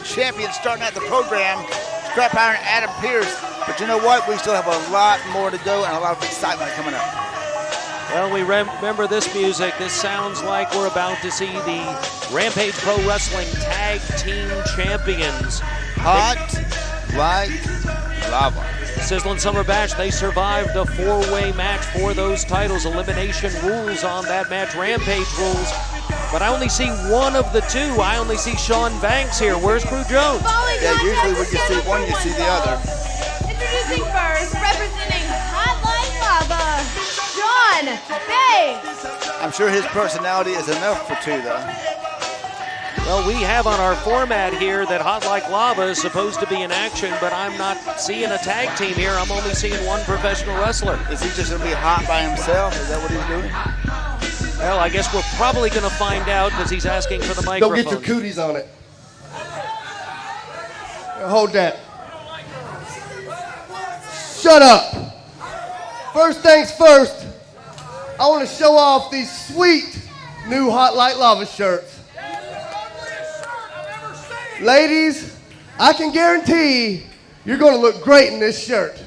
champion starting out the program, Scrap Iron Adam Pierce. But you know what? We still have a lot more to go and a lot of excitement coming up. Well, we remember this music. This sounds like we're about to see the Rampage Pro Wrestling Tag Team Champions. Hot like lava. Sizzling Summer Bash, they survived a four-way match for those titles. Elimination rules on that match, Rampage rules. But I only see one of the two. I only see Shawn Banks here. Where's Crew Jones? Yeah, usually when you see one, you see the other. Introducing first, representing Hot Like Lava, Shawn Banks. I'm sure his personality is enough for two, though. Well, we have on our format here that Hot Like Lava is supposed to be in action, but I'm not seeing a tag team here. I'm only seeing one professional wrestler. Is he just going to be hot by himself? Is that what he's doing? Well, I guess we're probably going to find out because he's asking for the microphone. Don't get your cooties on it. Hold that. Shut up. First things first, I want to show off these sweet new Hot Like Lava shirts. Ladies, I can guarantee you're going to look great in this shirt.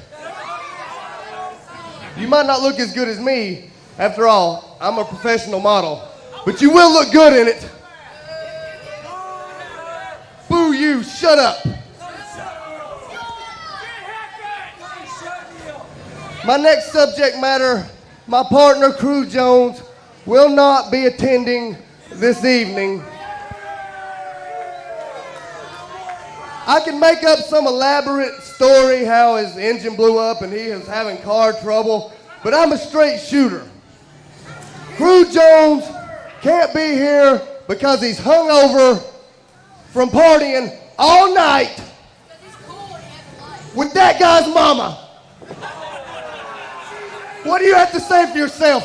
You might not look as good as me. After all, I'm a professional model. But you will look good in it. Boo you, shut up. My next subject matter, my partner, Crew Jones, will not be attending this evening. I can make up some elaborate story how his engine blew up and he is having car trouble, but I'm a straight shooter. Crew Jones can't be here because he's hungover from partying all night with that guy's mama. What do you have to say for yourself?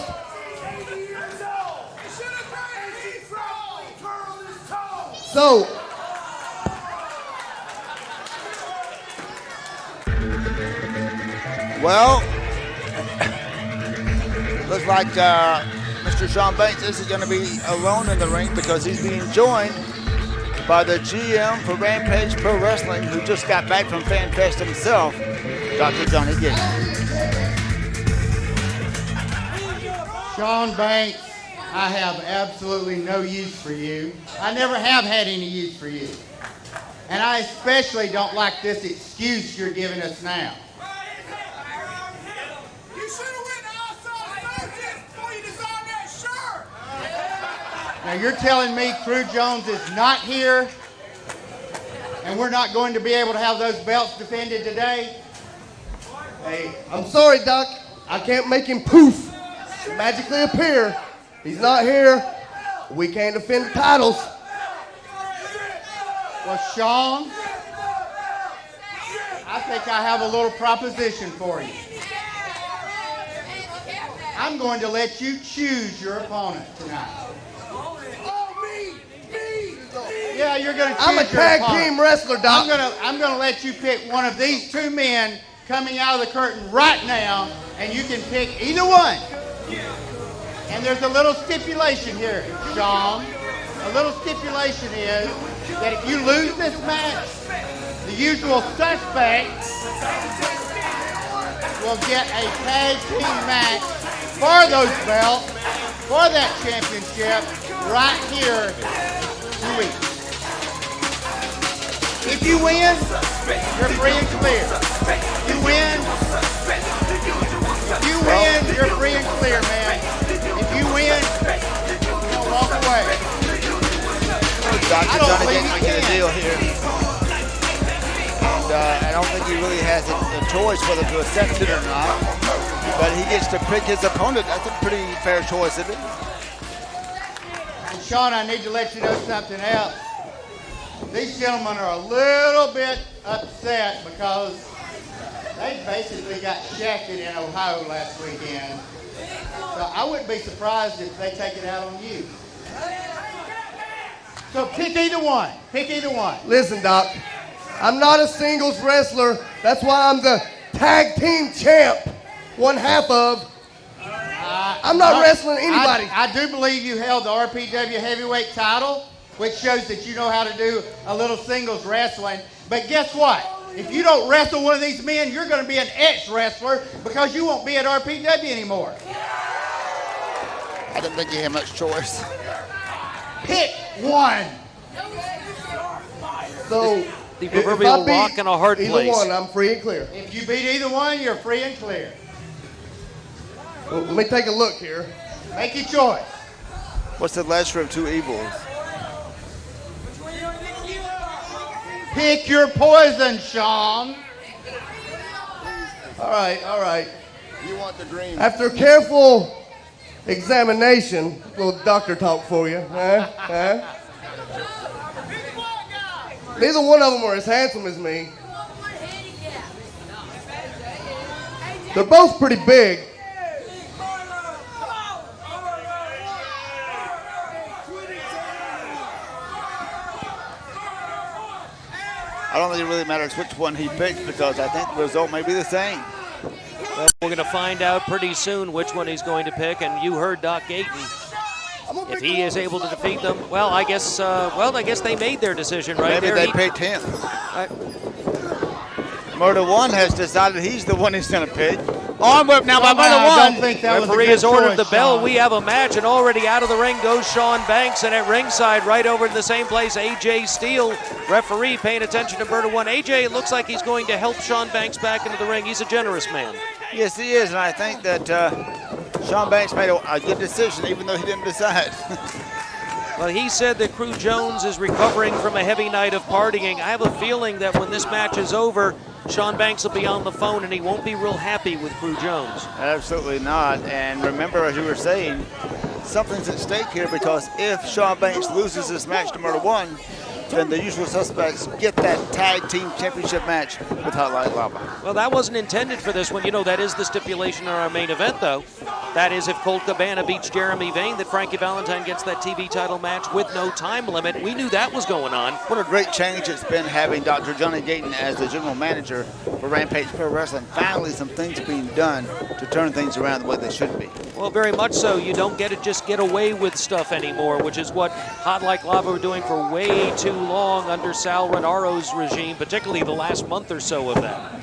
So, well, looks like Mr. Shawn Banks isn't going to be alone in the ring because he's being joined by the GM for Rampage Pro Wrestling, who just got back from Fan Fest himself, Dr. Johnny Gayton. Shawn Banks, I have absolutely no use for you. I never have had any use for you. And I especially don't like this excuse you're giving us now. You should have went to outside associates before you designed that shirt. Now you're telling me Crew Jones is not here and we're not going to be able to have those belts defended today? hey, I'm sorry, Doc. I can't make him poof, magically appear. He's not here. We can't defend the titles. Well, Shawn, I think I have a little proposition for you. I'm going to let you choose your opponent tonight. Yeah, you're going to choose I'm a tag your opponent. team wrestler, Doc. I'm going to let you pick one of these two men coming out of the curtain right now, and you can pick either one. And there's a little stipulation here, Shawn. A little stipulation is that if you lose this match, the usual suspect will get a tag team match for those belts, for that championship, right here in 2 weeks. If you win, you're free and clear. You win, you're free and clear, man. If you win, you'll walk away. Dr. Johnny Gayton making a deal here. And I don't think he really has a choice whether to accept it or not. But he gets to pick his opponent. That's a pretty fair choice, isn't it? And Shawn, I need to let you know something else. These gentlemen are a little bit upset because they basically got shafted in Ohio last weekend. So I wouldn't be surprised if they take it out on you. So pick either one. Pick either one. Listen, Doc, I'm not a singles wrestler. That's why I'm the tag team champ, one half of. I'm not wrestling anybody. I do believe you held the RPW heavyweight title which shows that you know how to do a little singles wrestling. But guess what? If you don't wrestle one of these men, you're going to be an ex-wrestler because you won't be at RPW anymore. I didn't think you had much choice. Pick one. So, The if I proverbial beat rock in a hard either place. one, I'm free and clear. If you beat either one, you're free and clear. Well, let me take a look here. Make your choice. What's the lesser of two evils? Pick your poison, Shawn. All right. You want the green. After careful examination, little doctor talk for you. Neither one of them are as handsome as me. They're both pretty big. I don't think it really matters which one he picks because I think the result may be the same. Well, we're going to find out pretty soon which one he's going to pick, and you heard Doc Gayton. If he is able to defeat them, well, I guess they made their decision right Maybe there. they picked him. Murder One has decided he's the one he's going to pick. Arm whip now by Murder I don't One. think that was a Referee good has ordered choice, the bell. Shawn. We have a match, and already out of the ring goes Shawn Banks, and at ringside, right over in the same place, AJ Steele, referee paying attention to Murder One. AJ, it looks like he's going to help Shawn Banks back into the ring. He's a generous man. Yes, he is, and I think that Shawn Banks made a good decision, even though he didn't decide. Well, he said that Crew Jones is recovering from a heavy night of partying. I have a feeling that when this match is over, Shawn Banks will be on the phone and he won't be real happy with Crew Jones. Absolutely not. And remember, as you were saying, something's at stake here because if Shawn Banks loses this match to Murder One, then the usual suspects get that tag team championship match with Hot Light Lava. Well, that wasn't intended for this one. You know, that is the stipulation in our main event, though. That is if Colt Cabana beats Jeremy Vane, that Frankie Valentine gets that TV title match with no time limit. We knew that was going on. What a great change it's been having Dr. Johnny Gayton as the general manager for Rampage Pro Wrestling. Finally, some things being done to turn things around the way they should be. Well, very much so. You don't just get away with stuff anymore, which is what Hot Like Lava were doing for way too long under Sal Renaro's regime, particularly the last month or so of that.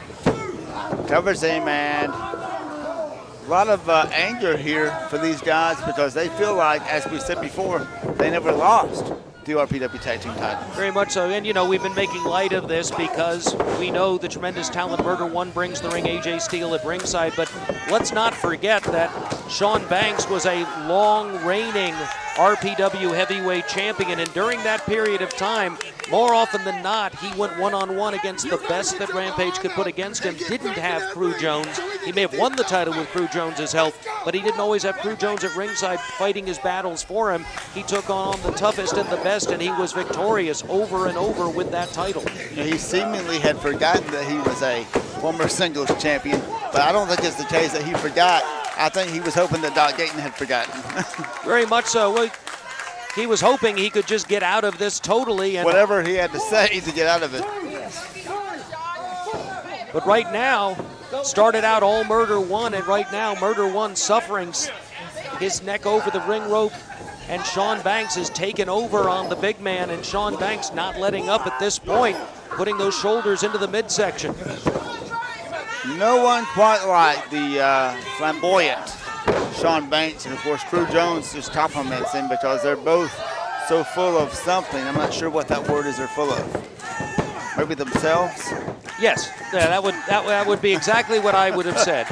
Covers a man. A lot of anger here for these guys because they feel like, as we said before, they never lost the RPW Tag Team title. Very much so. And, you know, we've been making light of this because we know the tremendous talent Murder One brings the ring, AJ Steele at ringside. But let's not forget that Shawn Banks was a long reigning RPW heavyweight champion. And during that period of time, more often than not, he went one-on-one against the best that Rampage could put against him. Didn't have Crew Jones. He may have won the title with Crew Jones's help, but he didn't always have Crew Jones at ringside fighting his battles for him. He took on the toughest and the best, and he was victorious over and over with that title. You know, he seemingly had forgotten that he was a former singles champion, but I don't think it's the case that he forgot. I think he was hoping that Doc Gayton had forgotten. Very much so. Well, he was hoping he could just get out of this totally. And whatever he had to say to get out of it. But right now, started out all Murder One, and right now Murder One suffering his neck over the ring rope, and Shawn Banks is taken over on the big man, and Shawn Banks not letting up at this point, putting those shoulders into the midsection. No one quite like the flamboyant Shawn Banks, and of course Crew Jones just compliments him because they're both so full of something. I'm not sure what that word is they're full of. Maybe themselves? Yes, yeah, that would be exactly what I would have said.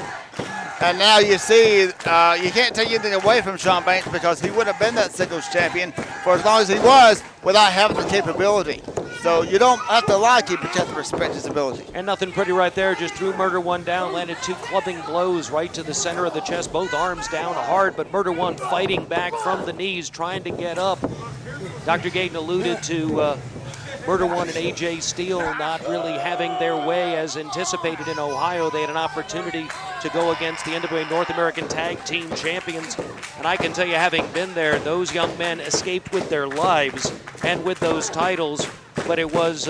And now you see, you can't take anything away from Shawn Banks because he wouldn't have been that singles champion for as long as he was without having the capability. So you don't have to like him, but you have to respect his ability. And nothing pretty right there, just threw Murder One down, landed two clubbing blows right to the center of the chest, both arms down hard, but Murder One fighting back from the knees, trying to get up. Dr. Gayton alluded to Murder One and AJ Steele not really having their way as anticipated in Ohio. They had an opportunity to go against the NWA North American Tag Team Champions. And I can tell you, having been there, those young men escaped with their lives and with those titles. But it was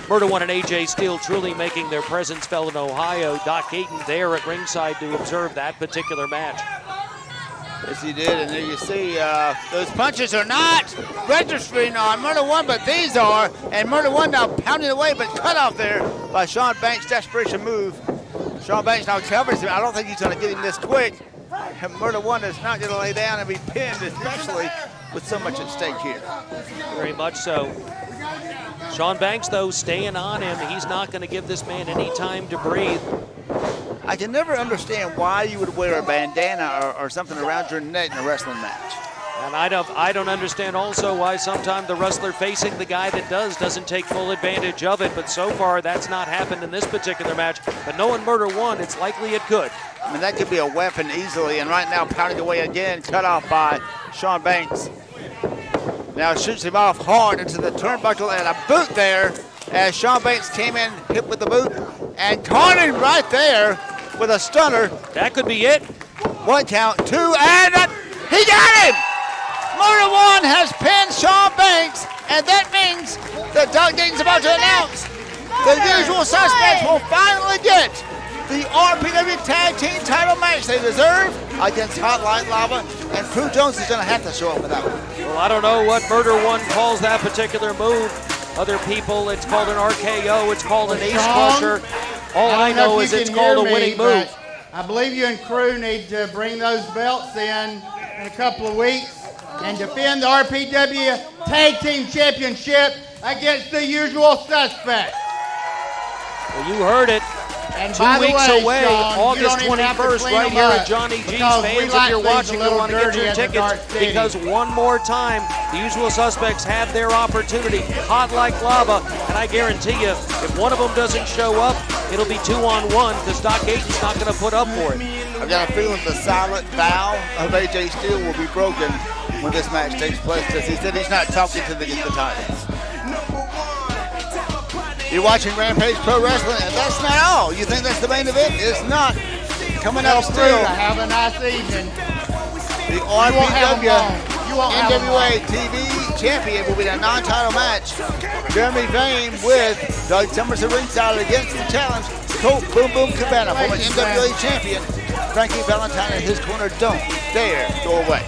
Murder One and AJ Steele truly making their presence felt in Ohio. Doc Gayton there at ringside to observe that particular match. Yes, he did, and there you see those punches are not registering on Murder One, but these are, and Murder One now pounding away, but cut off there by Shawn Banks' desperation move. Shawn Banks now covers him. I don't think he's going to get him this quick. And Murder One is not going to lay down and be pinned, especially with so much at stake here. Very much so. Shawn Banks, though, staying on him. He's not going to give this man any time to breathe. I can never understand why you would wear a bandana or something around your neck in a wrestling match. And I don't understand also why sometimes the wrestler facing the guy that doesn't take full advantage of it. But so far, that's not happened in this particular match. But knowing Murder One, it's likely it could. I mean, that could be a weapon easily. And right now, pounding away again, cut off by Shawn Banks. Now shoots him off hard into the turnbuckle and a boot there as Shawn Banks came in, hit with the boot, and caught him right there with a stunner. That could be it. 1 count, 2, and he got him! Murder One has pinned Shawn Banks, and that means that Doug Gayton's about to announce the usual suspects will finally get the RPW Tag Team title match they deserve against Hotline Lava, and Crew Jones is going to have to show up for that one. Well, I don't know what Murder One calls that particular move. Other people, it's called an RKO, it's called an Ace Crusher. All I know is it's called a winning move. I believe you and Crew need to bring those belts in a couple of weeks and defend the RPW Tag Team Championship against the usual suspects. Well, you heard it. And 2 weeks away, Shawn, August 21st, right here at Johnny G's. Fans, if you're watching, you want to get your tickets because one more time, the usual suspects have their opportunity. Hot like lava, and I guarantee you, if one of them doesn't show up, it'll be 2-on-1 because Doc Gayton's not going to put up for it. I've got a feeling the silent vow of AJ Steele will be broken when this match takes place because he said he's not talking to the titles. You're watching Rampage Pro Wrestling, and that's not all. You think that's the main event? It's not. Coming up still, have a nice evening. The RPW NWA TV champion will be a non-title match. Jeremy Vane with Doug Summers at ringside against the challenge. Colt Boom Boom Cabana, former NWA champion. Frankie Valentine in his corner. Don't dare go away.